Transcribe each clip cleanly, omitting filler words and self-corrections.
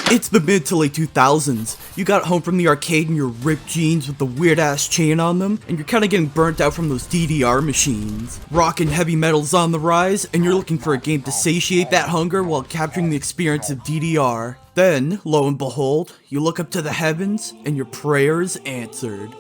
It's the mid to late 2000s. You got home from the arcade in your ripped jeans with the weird ass chain on them, and you're kinda getting burnt out from those DDR machines. Rock and heavy metal's on the rise, and you're looking for a game to satiate that hunger while capturing the experience of DDR. Then, lo and behold, you look up to the heavens, and your prayers answered.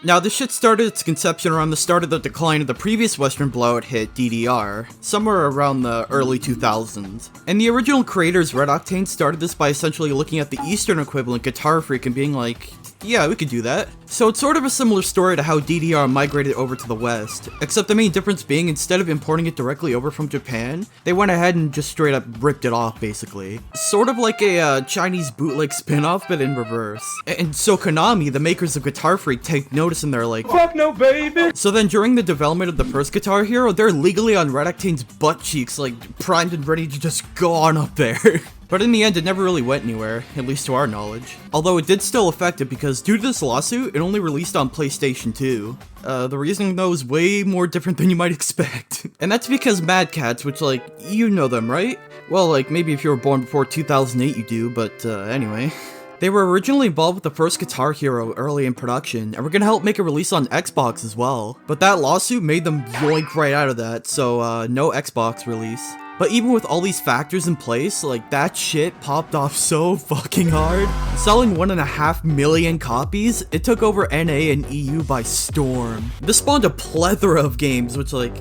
Now, this shit started its conception around the start of the decline of the previous Western blowout hit, DDR, somewhere around the early 2000s. And the original creators, Red Octane, started this by essentially looking at the Eastern equivalent, Guitar Freak, and being like, yeah, we could do that. So it's sort of a similar story to how DDR migrated over to the West, except the main difference being instead of importing it directly over from Japan, they went ahead and just straight up ripped it off, basically. Sort of like a Chinese bootleg spin-off, but in reverse. And so Konami, the makers of Guitar Freak, take notice and they're like, fuck no, baby! So then during the development of the first Guitar Hero, they're legally on Red Octane's butt cheeks, like primed and ready to just go on up there. But in the end, it never really went anywhere, at least to our knowledge. Although it did still affect it because due to this lawsuit, it only released on PlayStation 2. The reasoning though is way more different than you might expect. And that's because Mad Catz, which like, you know them, right? Well, like maybe if you were born before 2008 you do, but anyway. They were originally involved with the first Guitar Hero early in production, and were gonna help make a release on Xbox as well. But that lawsuit made them yoink right out of that, so no Xbox release. But even with all these factors in place, like that shit popped off so fucking hard. Selling 1.5 million copies, it took over NA and EU by storm. This spawned a plethora of games, which like,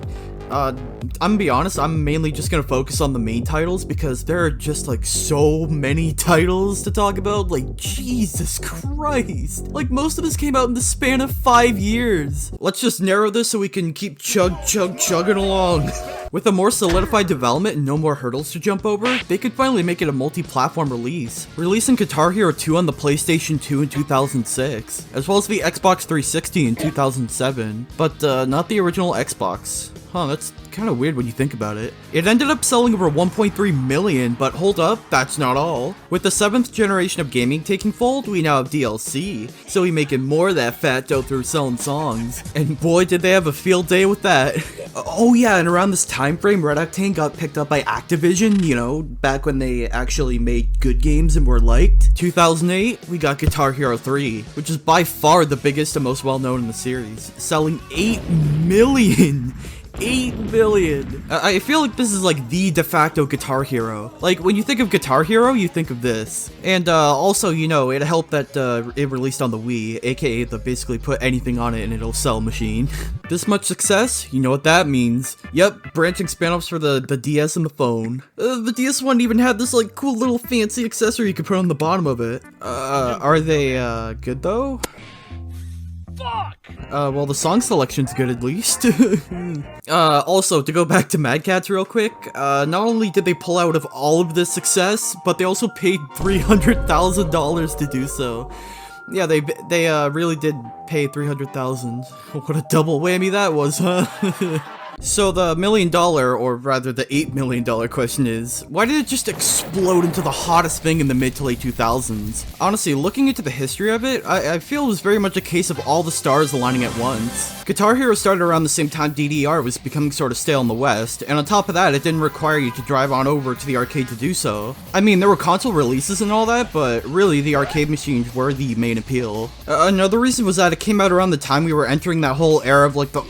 I'm gonna be honest, I'm mainly just gonna focus on the main titles because there are just like so many titles to talk about, like Jesus Christ. Like most of this came out in the span of 5 years. Let's just narrow this so we can keep chugging along. With a more solidified development and no more hurdles to jump over, they could finally make it a multi-platform release, releasing Guitar Hero 2 on the PlayStation 2 in 2006, as well as the Xbox 360 in 2007, but not the original Xbox. Huh, that's kind of weird when you think about it. It ended up selling over 1.3 million, but hold up, that's not all. With the 7th generation of gaming taking fold, we now have DLC, so we making more of that fat dough through selling songs. And boy did they have a field day with that. Oh yeah, and around this time frame, Red Octane got picked up by Activision, you know, back when they actually made good games and were liked. 2008, we got Guitar Hero 3, which is by far the biggest and most well-known in the series, selling 8 million! 8 million! I feel like this is like the de facto Guitar Hero. Like, when you think of Guitar Hero, you think of this. And also, you know, it helped that it released on the Wii, aka the basically put anything on it and it'll sell machine. This much success, you know what that means. Yep, branching spin-offs for the DS and the phone. The DS one even had this like cool little fancy accessory you could put on the bottom of it. Are they good though? Fuck! Well, the song selection's good at least. Also, to go back to Mad Catz real quick, not only did they pull out of all of this success, but they also paid $300,000 to do so. Yeah, they really did pay $300,000. What a double whammy that was, huh? So the $1 million, or rather the $8 million question is, why did it just explode into the hottest thing in the mid to late 2000s? Honestly, looking into the history of it, I feel it was very much a case of all the stars aligning at once. Guitar Hero started around the same time DDR was becoming sort of stale in the West, and on top of that, it didn't require you to drive on over to the arcade to do so. I mean, there were console releases and all that, but really the arcade machines were the main appeal. Another reason was that it came out around the time we were entering that whole era of like the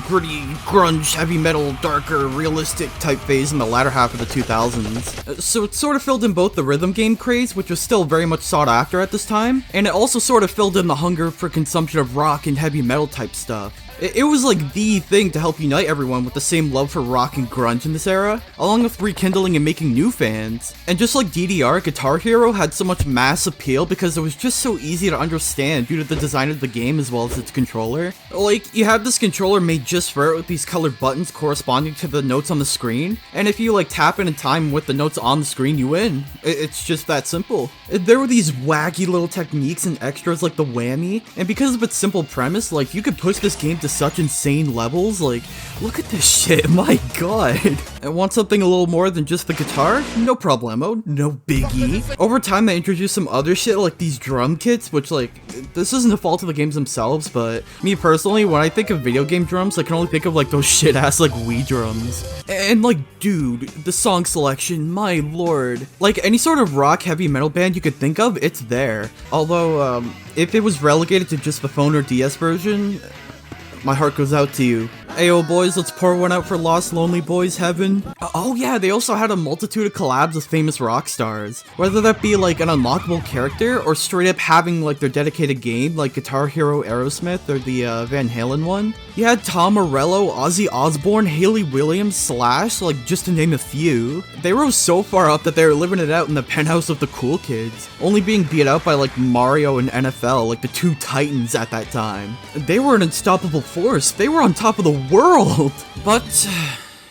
gritty, grunge, heavy metal, darker, realistic type phase in the latter half of the 2000s. So it sort of filled in both the rhythm game craze, which was still very much sought after at this time, and it also sort of filled in the hunger for consumption of rock and heavy metal type stuff. It was like the thing to help unite everyone with the same love for rock and grunge in this era, along with rekindling and making new fans. And just like DDR, Guitar Hero had so much mass appeal because it was just so easy to understand due to the design of the game as well as its controller. Like, you have this controller made just for it with these colored buttons corresponding to the notes on the screen, and if you like tap it in time with the notes on the screen, you win. It's just that simple. There were these wacky little techniques and extras like the whammy, and because of its simple premise, like you could push this game to to such insane levels. Like, look at this shit, my god. And want something a little more than just the guitar? No problemo, no biggie. Over time, they introduced some other shit like these drum kits, which like, this isn't the fault of the games themselves, but me personally, when I think of video game drums, I can only think of like those shit ass like Wii drums. And like, dude, the song selection, my lord. Like any sort of rock heavy metal band you could think of, it's there. Although, if it was relegated to just the phone or DS version, my heart goes out to you. Ayo boys, let's pour one out for Lost Lonely Boys Heaven. Oh yeah, they also had a multitude of collabs with famous rock stars. Whether that be like an unlockable character or straight up having like their dedicated game like Guitar Hero Aerosmith or the Van Halen one. You had Tom Morello, Ozzy Osbourne, Hayley Williams, Slash, like just to name a few. They rose so far up that they were living it out in the penthouse of the cool kids, only being beat out by like Mario and NFL, like the two titans at that time. They were an unstoppable force. They were on top of the world. But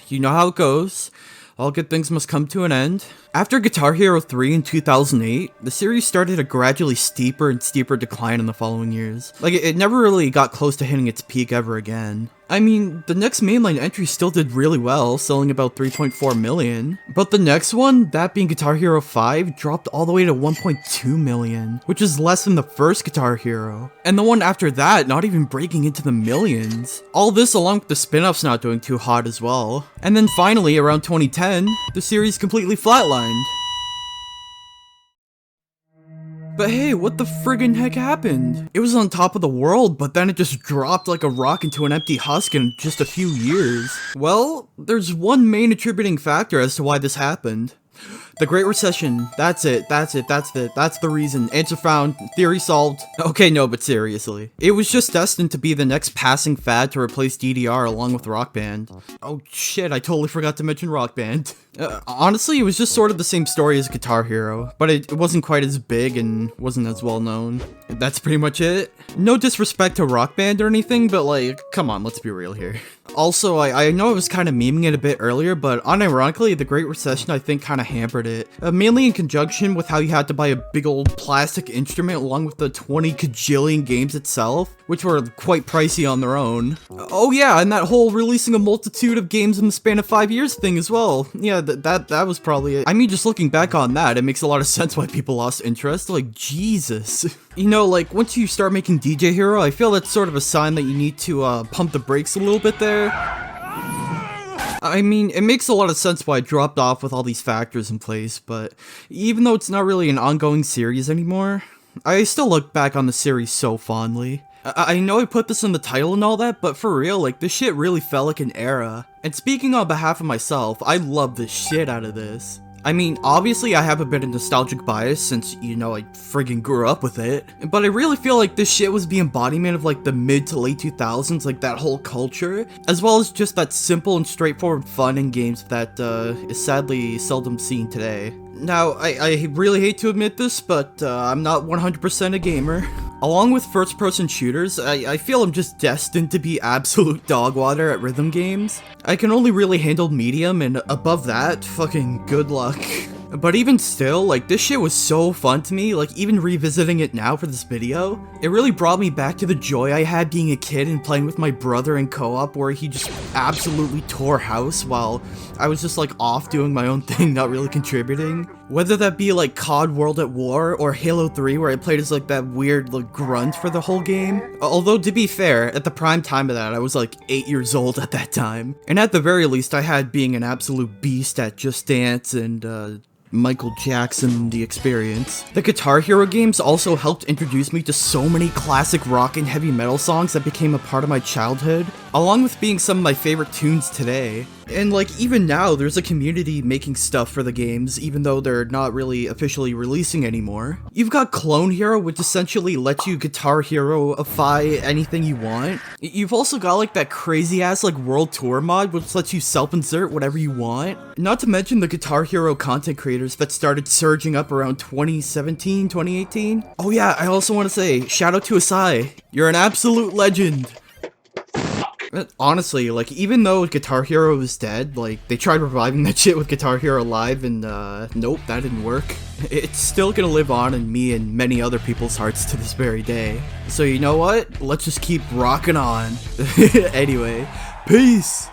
you know how it goes. All good things must come to an end. After Guitar Hero 3 in 2008, the series started a gradually steeper and steeper decline in the following years. Like, it never really got close to hitting its peak ever again. I mean, the next mainline entry still did really well, selling about 3.4 million. But the next one, that being Guitar Hero 5, dropped all the way to 1.2 million, which is less than the first Guitar Hero. And the one after that, not even breaking into the millions. All this along with the spin-offs not doing too hot as well. And then finally, around 2010, the series completely flatlined. But hey, what the friggin' heck happened? It was on top of the world, but then it just dropped like a rock into an empty husk in just a few years. Well, there's one main attributing factor as to why this happened. The Great Recession. That's the reason. Answer found. Theory solved. Okay, no, but seriously. It was just destined to be the next passing fad to replace DDR along with Rock Band. Oh shit, I totally forgot to mention Rock Band. Honestly, it was just sort of the same story as Guitar Hero, but it wasn't quite as big and wasn't as well known. That's pretty much it. No disrespect to Rock Band or anything, but like, come on, let's be real here. Also, I know I was kind of memeing it a bit earlier, but unironically, the Great Recession I think kind of hampered it. Mainly in conjunction with how you had to buy a big old plastic instrument along with the 20 kajillion games itself, which were quite pricey on their own. Oh yeah, and that whole releasing a multitude of games in the span of 5 years thing as well. Yeah, that was probably it. I mean, just looking back on that, it makes a lot of sense why people lost interest. Like, Jesus. You know, like, once you start making DJ Hero, I feel that's sort of a sign that you need to pump the brakes a little bit there. I mean, it makes a lot of sense why it dropped off with all these factors in place, but even though it's not really an ongoing series anymore, I still look back on the series so fondly. I know I put this in the title and all that, but for real, like, this shit really felt like an era. And speaking on behalf of myself, I love the shit out of this. I mean, obviously I have a bit of nostalgic bias since, you know, I friggin' grew up with it, but I really feel like this shit was the embodiment of like the mid to late 2000s, like that whole culture, as well as just that simple and straightforward fun in games that is sadly seldom seen today. Now, I really hate to admit this, but I'm not 100% a gamer. Along with first-person shooters, I feel I'm just destined to be absolute dog water at rhythm games. I can only really handle medium, and above that, fucking good luck. But even still, like, this shit was so fun to me, like, even revisiting it now for this video, it really brought me back to the joy I had being a kid and playing with my brother in co-op where he just absolutely tore house while I was just, like, off doing my own thing, not really contributing. Whether that be, like, COD World at War or Halo 3 where I played as, like, that weird, like, grunt for the whole game. Although, to be fair, at the prime time of that, I was, like, 8 years old at that time. And at the very least, I had being an absolute beast at Just Dance and, Michael Jackson, The Experience. The Guitar Hero games also helped introduce me to so many classic rock and heavy metal songs that became a part of my childhood, along with being some of my favorite tunes today. And like, even now, there's a community making stuff for the games, even though they're not really officially releasing anymore. You've got Clone Hero, which essentially lets you Guitar Hero-ify anything you want. You've also got like that crazy-ass like World Tour mod, which lets you self-insert whatever you want. Not to mention the Guitar Hero content creators that started surging up around 2017, 2018. Oh yeah, I also want to say, shout out to Asai. You're an absolute legend. But honestly, like, even though Guitar Hero is dead, like, they tried reviving that shit with Guitar Hero Live, and, nope, that didn't work. It's still gonna live on in me and many other people's hearts to this very day. So you know what? Let's just keep rocking on. Anyway, peace!